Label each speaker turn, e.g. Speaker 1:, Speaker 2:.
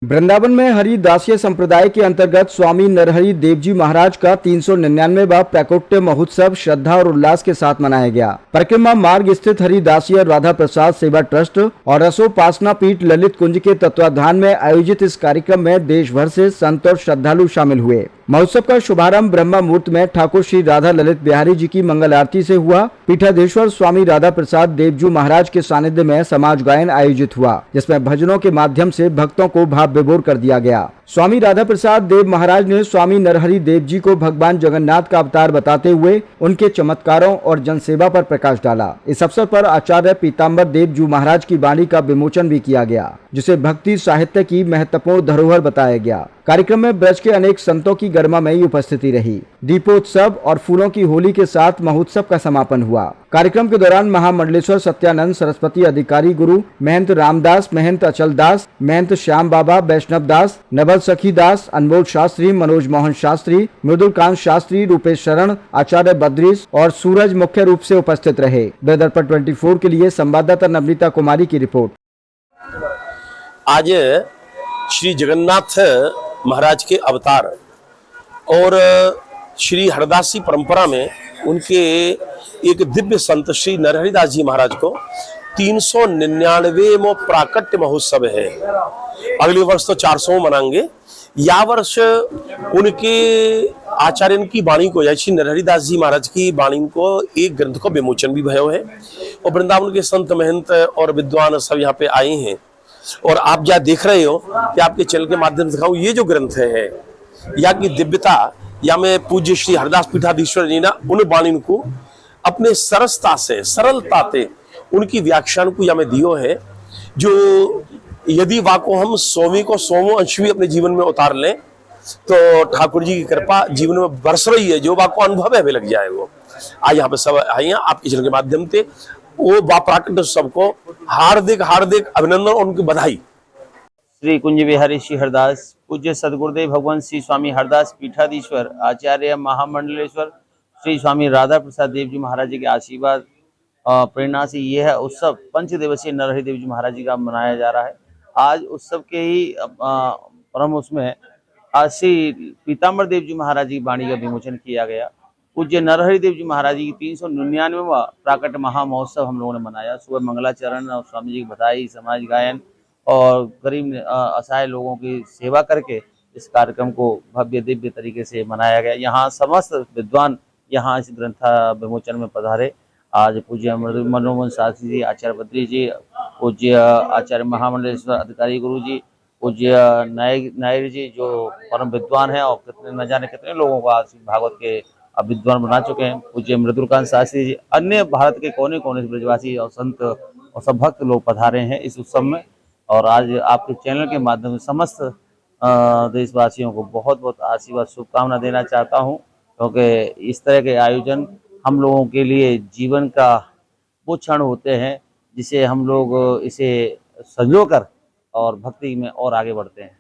Speaker 1: वृंदावन में हरिदासीय संप्रदाय के अंतर्गत स्वामी नरहरि देवजी महाराज का 399वां प्राकट्य महोत्सव श्रद्धा और उल्लास के साथ मनाया गया। परिक्रमा मार्ग स्थित हरिदासीय राधा प्रसाद सेवा ट्रस्ट और रसोपासना पीठ ललित कुंज के तत्वाधान में आयोजित इस कार्यक्रम में देश भर से संत और श्रद्धालु शामिल हुए। महोत्सव का शुभारंभ ब्रह्मा मुहूर्त में ठाकुर श्री राधा ललित बिहारी जी की मंगल आरती से हुआ। पीठाधीश्वर स्वामी राधा प्रसाद देवजू महाराज के सानिध्य में समाज गायन आयोजित हुआ, जिसमें भजनों के माध्यम से भक्तों को भाव विभोर कर दिया गया। स्वामी राधा प्रसाद देव महाराज ने स्वामी नरहरि देव जी को भगवान जगन्नाथ का अवतार बताते हुए उनके चमत्कारों और जनसेवा पर प्रकाश डाला। इस अवसर पर आचार्य पीताम्बर देव जी महाराज की वाणी का विमोचन भी किया गया, जिसे भक्ति साहित्य की महत्वपूर्ण धरोहर बताया गया। कार्यक्रम में ब्रज के अनेक संतों की गरिमामयी उपस्थिति रही। दीपोत्सव और फूलों की होली के साथ महोत्सव का समापन हुआ। कार्यक्रम के दौरान महामंडलेश्वर सत्यानंद सरस्वती अधिकारी गुरु, महंत रामदास, महंत अचल दास, महंत श्याम बाबा, वैष्णव दास, नवल सखी दास, अनमोल शास्त्री, मनोज मोहन शास्त्री, मृदुलकांत शास्त्री, रूपेश शरण, आचार्य बद्रीश और सूरज मुख्य रूप से उपस्थित रहे। दर्पण 24 के लिए संवाददाता नवनीता कुमारी की रिपोर्ट।
Speaker 2: आज श्री जगन्नाथ महाराज के अवतार और श्री हरदासी परंपरा में उनके एक दिव्य संत श्री नरहरिदास जी महाराज को 399वां प्राकट्य महोत्सव है। अगले वर्ष तो 400 मनाएंगे। या वर्ष उनके आचार्य की वाणी को, श्री नरहरिदास जी महाराज की वाणी को एक ग्रंथ को विमोचन भी भयो है और वृंदावन के संत महंत और विद्वान सब यहाँ पे आए हैं। और आप क्या देख रहे हो कि आपके चैनल के माध्यम से दिखाऊं, ये जो ग्रंथ है या की दिव्यता, या मैं पूज्य श्री हरदास पीठाधीश्वर जी ना उन वाणी को अपने सरसता से, सरलता से उनकी व्याख्यान को या में दियो है, जो यदि वाको हम 100वीं को 100वां अंश भी अपने जीवन में उतार लें तो ठाकुर जी की कृपा जीवन में बरस रही है। जो वाको अनुभव है वे लग जाए। वो आज यहाँ पे सब आए हैं आपके चैनल के माध्यम से, वो प्राकट्य सबको हार्दिक हार्दिक अभिनंदन और उनकी बधाई।
Speaker 3: श्री कुंज बिहारी श्री हरदास पूज्य सदगुरुदेव भगवान श्री स्वामी हरदास पीठाधीश्वर आचार्य महामंडलेश्वर श्री स्वामी राधा प्रसाद देव जी महाराज जी के आशीर्वाद प्रेरणा से यह उत्सव 5 दिवसीय नरहरि देव जी महाराज जी का मनाया जा रहा है। आज उत्सव के ही परम उसमें आज श्री पीताम्बर देव जी महाराज जी की वाणी का विमोचन किया गया। पूज्य नरहरि देव जी महाराज जी की 399वां प्राकट्य महोत्सव हम लोगों ने मनाया। सुबह मंगलाचरण और स्वामी जी की बधाई, समाज गायन और गरीब असहाय लोगों की सेवा करके इस कार्यक्रम को भव्य दिव्य तरीके से मनाया गया। यहाँ समस्त विद्वान यहाँ इस ग्रंथ विमोचन में पधारे। आज पूज्य मनोमोहन शास्त्री जी, आचार्य बद्री जी, पूज्य आचार्य महामंडलेश्वर अधिकारी गुरु जी, पूज्य नायर जी जो परम विद्वान हैं और कितने न जाने कितने लोगों को आज भागवत के विद्वान बना चुके हैं। पूज्य मृदुलकांत शास्त्री जी, अन्य भारत के कोने कोने से ब्रजवासी और संत और सब भक्त लोग पधारे हैं इस उत्सव में। और आज आपके चैनल के माध्यम से समस्त देशवासियों को बहुत बहुत आशीर्वाद शुभकामना देना चाहता हूं, क्योंकि इस तरह के आयोजन हम लोगों के लिए जीवन का वो क्षण होते हैं जिसे हम लोग इसे संजो कर और भक्ति में और आगे बढ़ते हैं।